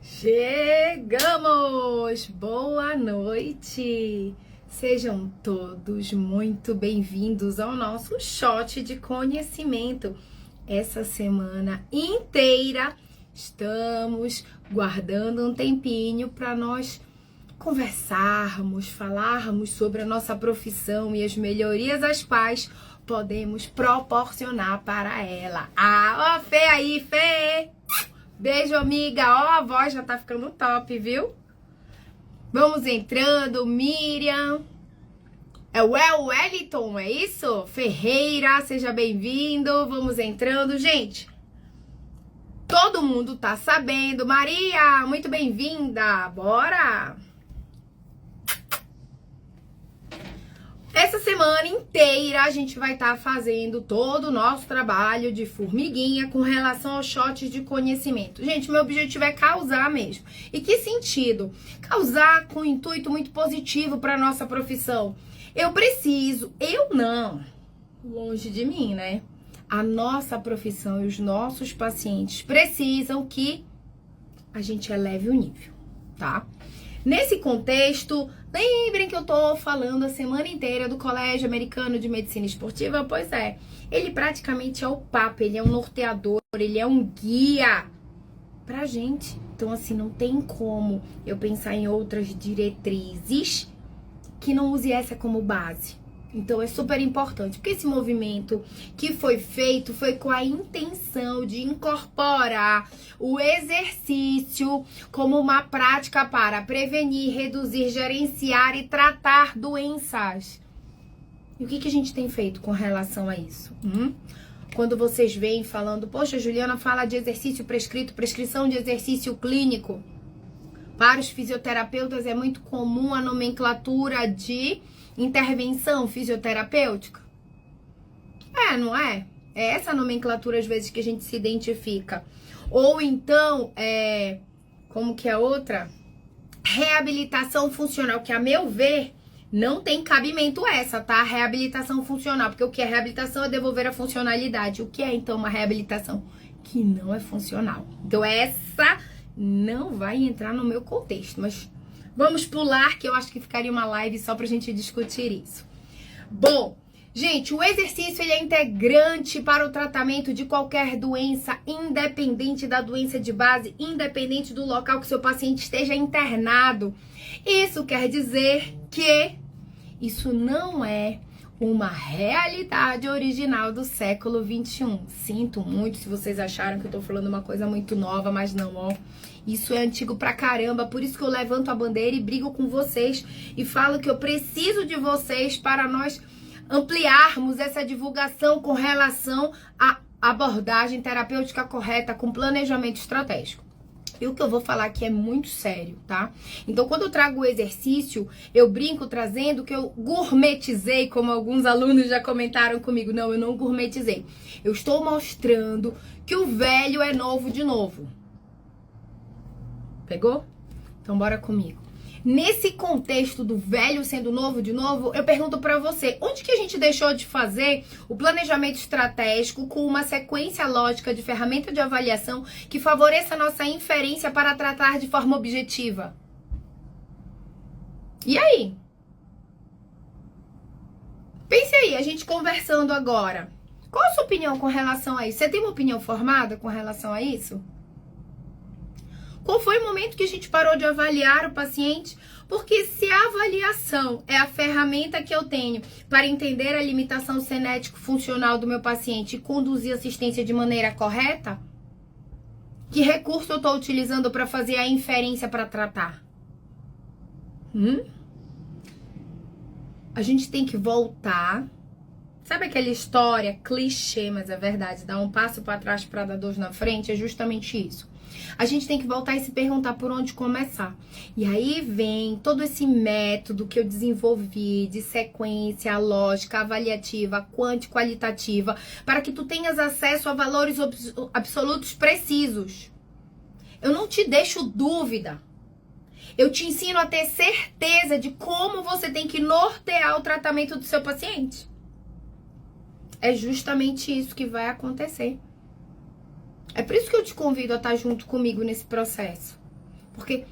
Chegamos! Boa noite! Sejam todos muito bem-vindos ao nosso shot de conhecimento. Essa semana inteira estamos guardando um tempinho para nós conversarmos, falarmos sobre a nossa profissão e as melhorias às quais podemos proporcionar para ela. Ó, Fê aí, Fê! Beijo, amiga. Ó, a voz já tá ficando top, viu? Vamos entrando, Miriam. É o Wellington, é isso? Ferreira, seja bem-vindo. Vamos entrando, gente. Todo mundo tá sabendo. Maria, muito bem-vinda. Bora! Essa semana inteira a gente vai estar fazendo todo o nosso trabalho de formiguinha com relação aos shots de conhecimento. Gente, meu objetivo é causar mesmo. E que sentido? Causar com um intuito muito positivo para nossa profissão. Eu não, longe de mim, né? A nossa profissão e os nossos pacientes precisam que a gente eleve o nível, tá? Nesse contexto, lembrem que eu tô falando a semana inteira do Colégio Americano de Medicina Esportiva? Pois é, ele praticamente é o Papa, ele é um norteador, ele é um guia pra gente. Então, assim, não tem como eu pensar em outras diretrizes que não use essa como base. Então, é super importante, porque esse movimento que foi feito foi com a intenção de incorporar o exercício como uma prática para prevenir, reduzir, gerenciar e tratar doenças. E o que a gente tem feito com relação a isso? Quando vocês vêm falando, poxa, Juliana fala de exercício prescrito, prescrição de exercício clínico. Para os fisioterapeutas é muito comum a nomenclatura de intervenção fisioterapêutica? Não é? É essa nomenclatura, às vezes, que a gente se identifica. Ou então, como que é outra? Reabilitação funcional, que a meu ver, não tem cabimento essa, tá? Reabilitação funcional, porque o que é reabilitação é devolver a funcionalidade. O que é, então, uma reabilitação? Que não é funcional. Então, essa não vai entrar no meu contexto, mas vamos pular, que eu acho que ficaria uma live só pra gente discutir isso. Bom, gente, o exercício ele é integrante para o tratamento de qualquer doença, independente da doença de base, independente do local que seu paciente esteja internado. Isso quer dizer que isso não é uma realidade original do século XXI. Sinto muito se vocês acharam que eu tô falando uma coisa muito nova, mas não, ó. Isso é antigo pra caramba, por isso que eu levanto a bandeira e brigo com vocês e falo que eu preciso de vocês para nós ampliarmos essa divulgação com relação à abordagem terapêutica correta com planejamento estratégico. E o que eu vou falar aqui é muito sério, tá? Então, quando eu trago o exercício, eu brinco trazendo que eu gourmetizei, como alguns alunos já comentaram comigo. Não, eu não gourmetizei. Eu estou mostrando que o velho é novo de novo. Pegou? Então, bora comigo. Nesse contexto do velho sendo novo de novo, eu pergunto pra você, onde que a gente deixou de fazer o planejamento estratégico com uma sequência lógica de ferramenta de avaliação que favoreça a nossa inferência para tratar de forma objetiva? E aí? Pense aí, a gente conversando agora. Qual a sua opinião com relação a isso? Você tem uma opinião formada com relação a isso? Qual foi o momento que a gente parou de avaliar o paciente? Porque se a avaliação é a ferramenta que eu tenho para entender a limitação cinético-funcional do meu paciente e conduzir a assistência de maneira correta, que recurso eu estou utilizando para fazer a inferência para tratar? A gente tem que voltar. Sabe aquela história clichê, mas é verdade, dar um passo para trás para dar dois na frente? É justamente isso. A gente tem que voltar e se perguntar por onde começar. E aí vem todo esse método que eu desenvolvi de sequência, lógica, avaliativa, quanti-qualitativa, para que tu tenhas acesso a valores absolutos precisos. Eu não te deixo dúvida. Eu te ensino a ter certeza de como você tem que nortear o tratamento do seu paciente. É justamente isso que vai acontecer. É por isso que eu te convido a estar junto comigo nesse processo. Porque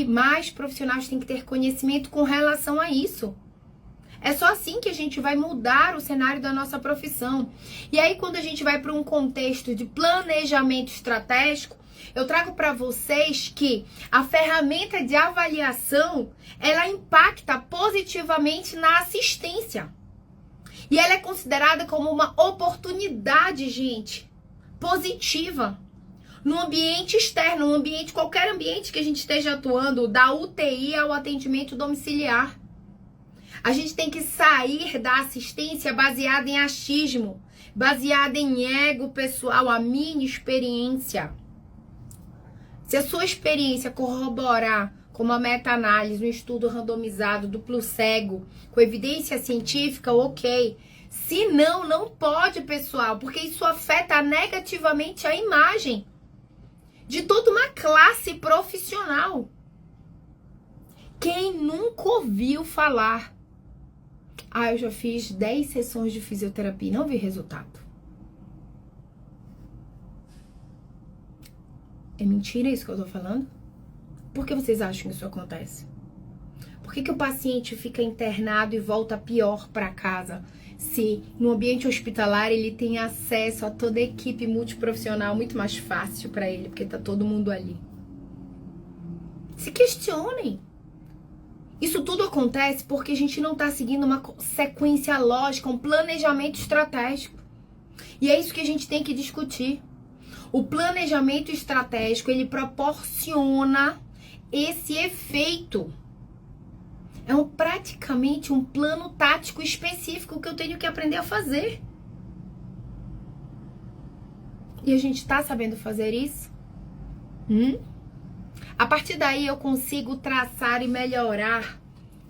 mais profissionais têm que ter conhecimento com relação a isso. É só assim que a gente vai mudar o cenário da nossa profissão. E aí, quando a gente vai para um contexto de planejamento estratégico, eu trago para vocês que a ferramenta de avaliação, ela impacta positivamente na assistência. E ela é considerada como uma oportunidade, gente, positiva. No ambiente externo, no ambiente, qualquer ambiente que a gente esteja atuando, da UTI ao atendimento domiciliar. A gente tem que sair da assistência baseada em achismo, baseada em ego pessoal, a minha experiência. Se a sua experiência corroborar com uma meta-análise, um estudo randomizado, duplo cego, com evidência científica, ok. Se não, não pode, pessoal, porque isso afeta negativamente a imagem de toda uma classe profissional. Quem nunca ouviu falar? Eu já fiz 10 sessões de fisioterapia e não vi resultado. É mentira isso que eu tô falando? Por que vocês acham que isso acontece? Por que o paciente fica internado e volta pior para casa? Se no ambiente hospitalar ele tem acesso a toda a equipe multiprofissional muito mais fácil para ele, porque tá todo mundo ali. Se questionem. Isso tudo acontece porque a gente não está seguindo uma sequência lógica, um planejamento estratégico. E é isso que a gente tem que discutir. O planejamento estratégico, ele proporciona esse efeito. É praticamente um plano tático específico que eu tenho que aprender a fazer. E a gente está sabendo fazer isso? A partir daí eu consigo traçar e melhorar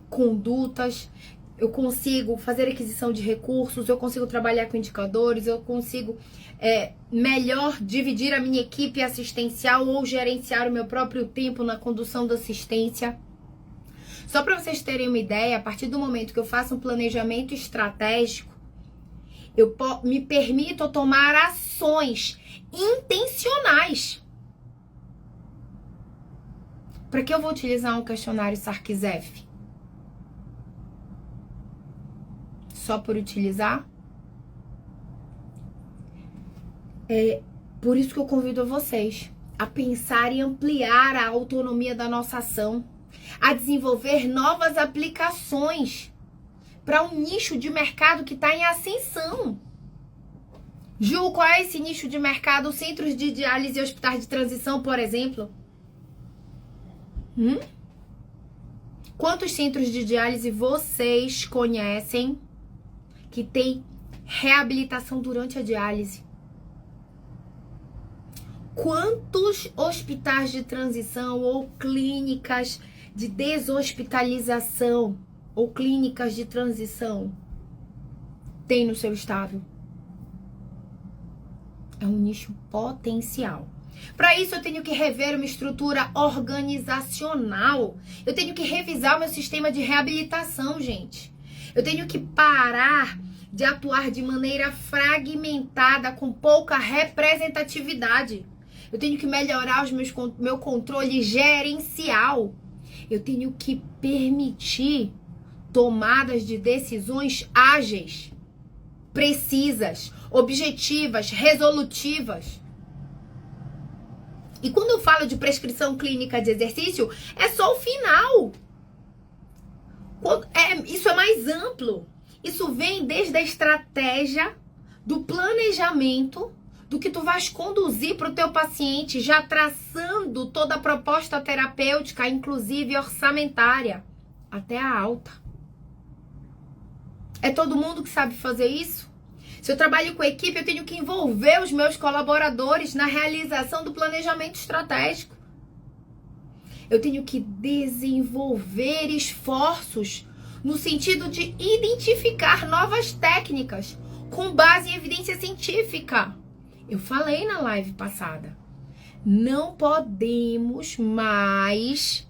condutas, eu consigo fazer aquisição de recursos, eu consigo trabalhar com indicadores, eu consigo melhor dividir a minha equipe assistencial ou gerenciar o meu próprio tempo na condução da assistência. Só para vocês terem uma ideia, a partir do momento que eu faço um planejamento estratégico, eu me permito tomar ações intencionais. Para que eu vou utilizar um questionário Sarkisef? Só por utilizar? É por isso que eu convido vocês a pensar e ampliar a autonomia da nossa ação, a desenvolver novas aplicações para um nicho de mercado que está em ascensão. Ju, qual é esse nicho de mercado? Centros de diálise e hospitais de transição, por exemplo. Quantos centros de diálise vocês conhecem que tem reabilitação durante a diálise? Quantos hospitais de transição ou clínicas de deshospitalização ou clínicas de transição tem no seu estado? É um nicho potencial. Para isso, eu tenho que rever uma estrutura organizacional. Eu tenho que revisar o meu sistema de reabilitação, gente. Eu tenho que parar de atuar de maneira fragmentada, com pouca representatividade. Eu tenho que melhorar meu controle gerencial. Eu tenho que permitir tomadas de decisões ágeis, precisas, objetivas, resolutivas. E quando eu falo de prescrição clínica de exercício, é só o final. Isso é mais amplo. Isso vem desde a estratégia, do planejamento, do que tu vais conduzir para o teu paciente, já traçando toda a proposta terapêutica, inclusive orçamentária, até a alta. É todo mundo que sabe fazer isso? Se eu trabalho com equipe, eu tenho que envolver os meus colaboradores na realização do planejamento estratégico. Eu tenho que desenvolver esforços no sentido de identificar novas técnicas com base em evidência científica. Eu falei na live passada. Não podemos mais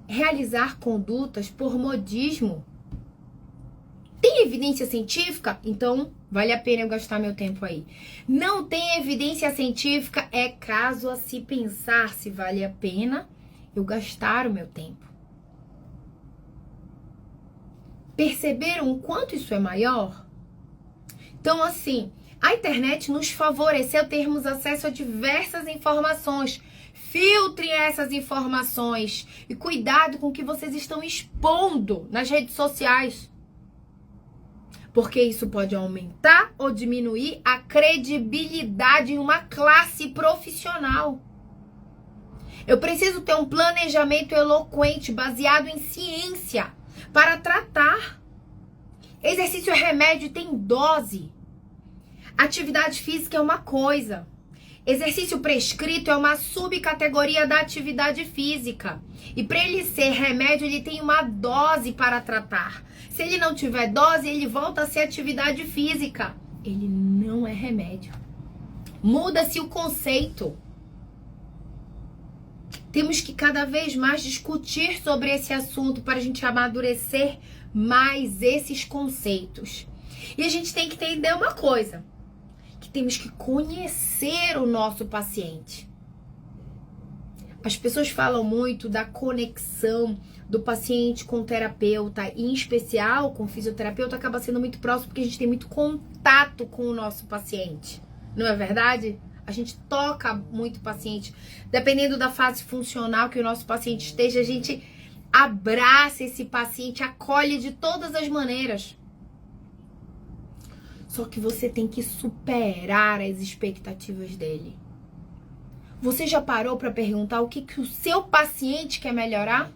realizar condutas por modismo. Tem evidência científica? Então, Vale a pena eu gastar meu tempo aí. Não tem evidência científica, é caso a se pensar se vale a pena eu gastar o meu tempo. Perceberam o quanto isso é maior? Então, assim, a internet nos favoreceu termos acesso a diversas informações. Filtrem essas informações e cuidado com o que vocês estão expondo nas redes sociais. Porque isso pode aumentar ou diminuir a credibilidade em uma classe profissional. Eu preciso ter um planejamento eloquente, baseado em ciência, para tratar. Exercício é remédio e tem dose. Atividade física é uma coisa. Exercício prescrito é uma subcategoria da atividade física. E para ele ser remédio, ele tem uma dose para tratar. Se ele não tiver dose, ele volta a ser atividade física. Ele não é remédio. Muda-se o conceito. Temos que cada vez mais discutir sobre esse assunto para a gente amadurecer mais esses conceitos. E a gente tem que entender uma coisa. Temos que conhecer o nosso paciente. As pessoas falam muito da conexão do paciente com o terapeuta, e em especial com o fisioterapeuta, acaba sendo muito próximo porque a gente tem muito contato com o nosso paciente. Não é verdade? A gente toca muito o paciente. Dependendo da fase funcional que o nosso paciente esteja, a gente abraça esse paciente, acolhe de todas as maneiras. Só que você tem que superar as expectativas dele. Você já parou para perguntar o que o seu paciente quer melhorar?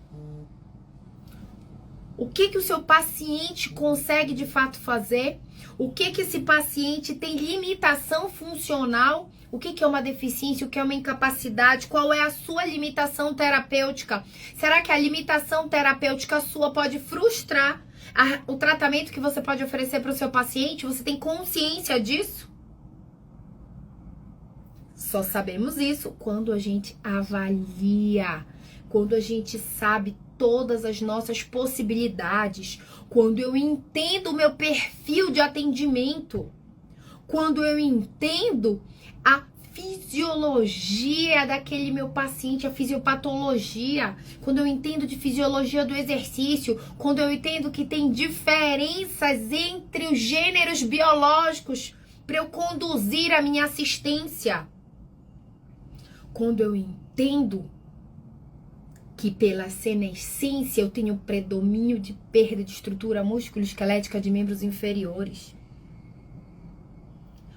O que o seu paciente consegue de fato fazer? O que esse paciente tem limitação funcional? O que é uma deficiência? O que é uma incapacidade? Qual é a sua limitação terapêutica? Será que a limitação terapêutica sua pode frustrar o tratamento que você pode oferecer para o seu paciente? Você tem consciência disso? Só sabemos isso quando a gente avalia, quando a gente sabe todas as nossas possibilidades, quando eu entendo o meu perfil de atendimento, quando eu entendo a fisiologia daquele meu paciente, a fisiopatologia, quando eu entendo de fisiologia do exercício, quando eu entendo que tem diferenças entre os gêneros biológicos para eu conduzir a minha assistência, quando eu entendo que pela senescência eu tenho predomínio de perda de estrutura músculo-esquelética de membros inferiores.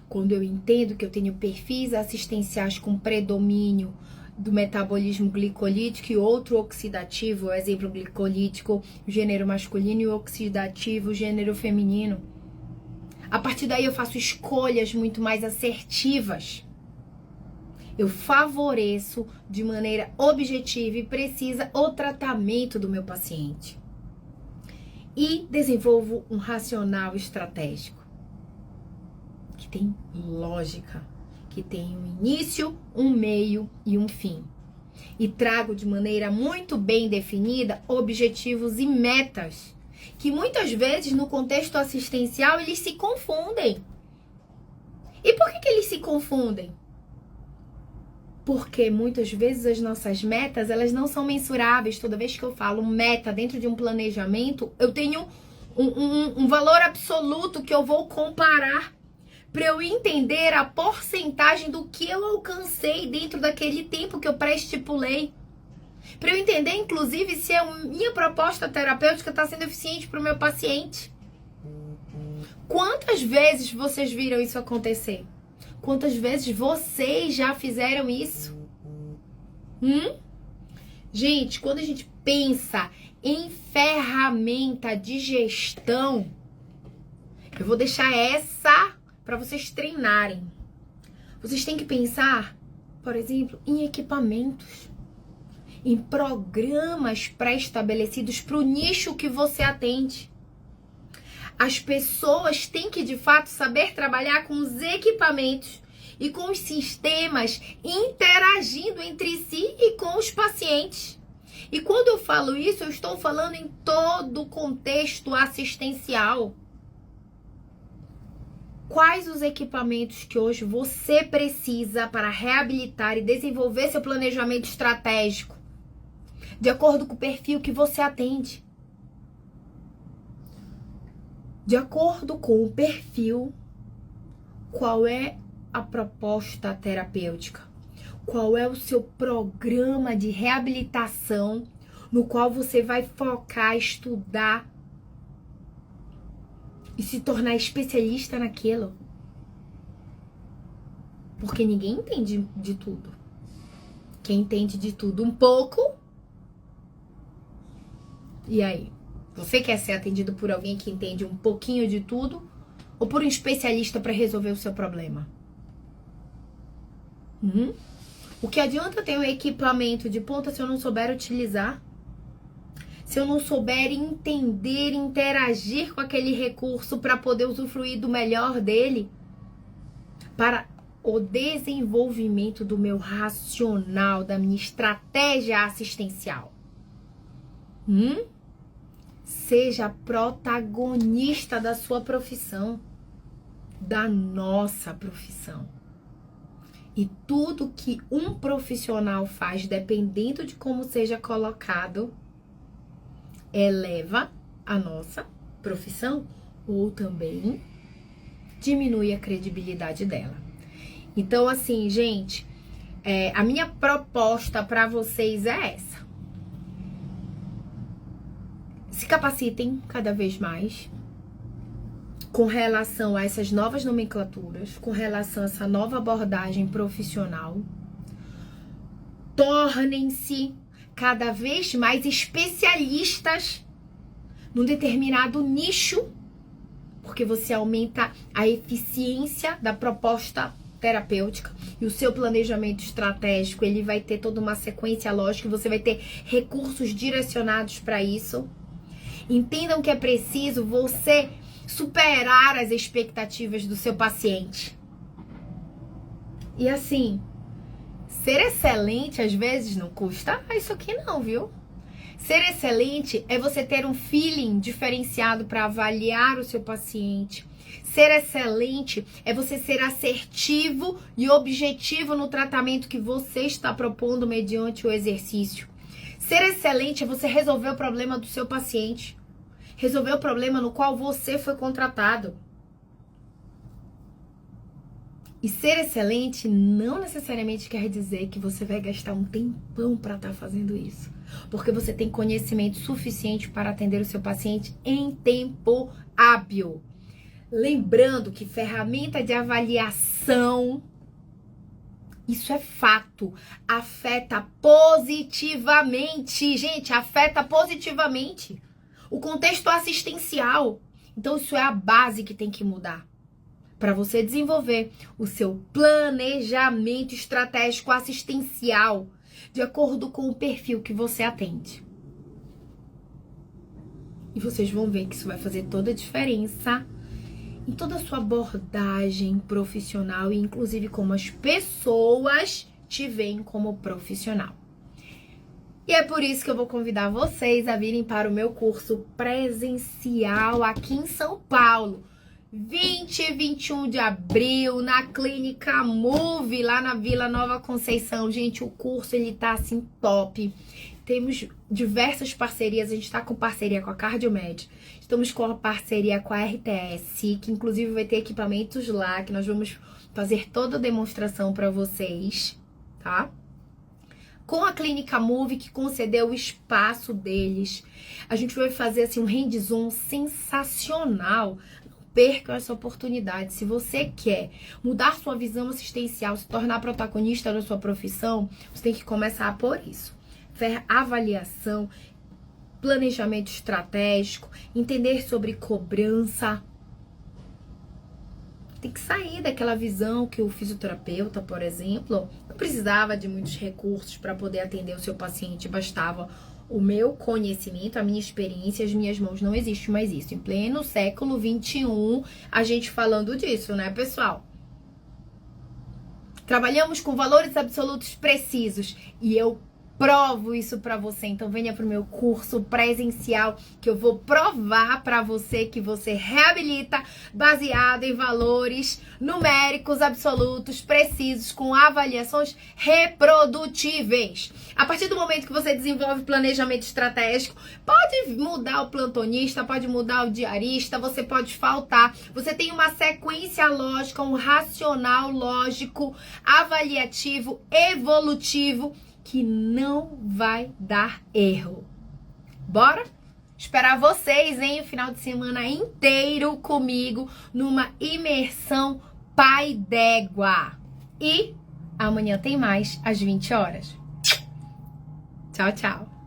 Quando eu entendo que eu tenho perfis assistenciais com predomínio do metabolismo glicolítico e outro oxidativo, exemplo glicolítico, gênero masculino, e oxidativo, gênero feminino. A partir daí eu faço escolhas muito mais assertivas. Eu favoreço de maneira objetiva e precisa o tratamento do meu paciente. E desenvolvo um racional estratégico, que tem lógica, que tem um início, um meio e um fim. E trago de maneira muito bem definida objetivos e metas, que muitas vezes no contexto assistencial eles se confundem. E por que eles se confundem? Porque muitas vezes as nossas metas, elas não são mensuráveis. Toda vez que eu falo meta dentro de um planejamento, eu tenho um valor absoluto que eu vou comparar para eu entender a porcentagem do que eu alcancei dentro daquele tempo que eu pré-estipulei. Para eu entender, inclusive, se a minha proposta terapêutica está sendo eficiente para o meu paciente. Quantas vezes vocês viram isso acontecer? Quantas vezes vocês já fizeram isso? Gente, quando a gente pensa em ferramenta de gestão, eu vou deixar essa para vocês treinarem. Vocês têm que pensar, por exemplo, em equipamentos, em programas pré-estabelecidos para o nicho que você atende. As pessoas têm que, de fato, saber trabalhar com os equipamentos e com os sistemas interagindo entre si e com os pacientes. E quando eu falo isso, eu estou falando em todo o contexto assistencial. Quais os equipamentos que hoje você precisa para reabilitar e desenvolver seu planejamento estratégico de acordo com o perfil que você atende? De acordo com o perfil, qual é a proposta terapêutica? Qual é o seu programa de reabilitação no qual você vai focar, estudar e se tornar especialista naquilo? Porque ninguém entende de tudo. Quem entende de tudo um pouco. E aí? Você quer ser atendido por alguém que entende um pouquinho de tudo? Ou por um especialista para resolver o seu problema? O que adianta ter um equipamento de ponta se eu não souber utilizar? Se eu não souber entender, interagir com aquele recurso para poder usufruir do melhor dele? Para o desenvolvimento do meu racional, da minha estratégia assistencial. Seja protagonista da sua profissão, da nossa profissão. E tudo que um profissional faz, dependendo de como seja colocado, eleva a nossa profissão ou também diminui a credibilidade dela. Então, assim, gente, a minha proposta para vocês é essa. Se capacitem cada vez mais com relação a essas novas nomenclaturas, com relação a essa nova abordagem profissional. Tornem-se cada vez mais especialistas num determinado nicho, porque você aumenta a eficiência da proposta terapêutica e o seu planejamento estratégico, ele vai ter toda uma sequência lógica, você vai ter recursos direcionados para isso. Entendam que é preciso você superar as expectativas do seu paciente. E assim, ser excelente às vezes não custa isso aqui não, viu? Ser excelente é você ter um feeling diferenciado para avaliar o seu paciente. Ser excelente é você ser assertivo e objetivo no tratamento que você está propondo mediante o exercício. Ser excelente é você resolver o problema do seu paciente. Resolver o problema no qual você foi contratado. E ser excelente não necessariamente quer dizer que você vai gastar um tempão para estar fazendo isso. Porque você tem conhecimento suficiente para atender o seu paciente em tempo hábil. Lembrando que ferramenta de avaliação, isso é fato, afeta positivamente. Gente, afeta positivamente o contexto assistencial. Então isso é a base que tem que mudar para você desenvolver o seu planejamento estratégico assistencial de acordo com o perfil que você atende. E vocês vão ver que isso vai fazer toda a diferença em toda a sua abordagem profissional e inclusive como as pessoas te veem como profissional. E é por isso que eu vou convidar vocês a virem para o meu curso presencial aqui em São Paulo. 20 e 21 de abril, na Clínica Move, lá na Vila Nova Conceição. Gente, o curso, ele tá assim top. Temos diversas parcerias, a gente tá com parceria com a Cardiomed. Estamos com a parceria com a RTS, que inclusive vai ter equipamentos lá, que nós vamos fazer toda a demonstração para vocês, tá? Com a Clínica Move, que concedeu o espaço deles. A gente vai fazer assim um hands-on sensacional. Não percam essa oportunidade. Se você quer mudar sua visão assistencial, se tornar protagonista da sua profissão, você tem que começar por isso. Avaliação, planejamento estratégico, entender sobre cobrança. Tem que sair daquela visão que o fisioterapeuta, por exemplo, não precisava de muitos recursos para poder atender o seu paciente, bastava o meu conhecimento, a minha experiência, as minhas mãos. Não existe mais isso. Em pleno século XXI, a gente falando disso, né, pessoal? Trabalhamos com valores absolutos precisos e eu provo isso pra você. Então venha pro meu curso presencial que eu vou provar pra você que você reabilita baseado em valores numéricos absolutos, precisos, com avaliações reprodutíveis. A partir do momento que você desenvolve planejamento estratégico, pode mudar o plantonista, pode mudar o diarista, você pode faltar. Você tem uma sequência lógica, um racional lógico, avaliativo, evolutivo, que não vai dar erro. Bora? Esperar vocês, hein? O final de semana inteiro comigo numa imersão pai d'égua. E amanhã tem mais às 20 horas. Tchau, tchau.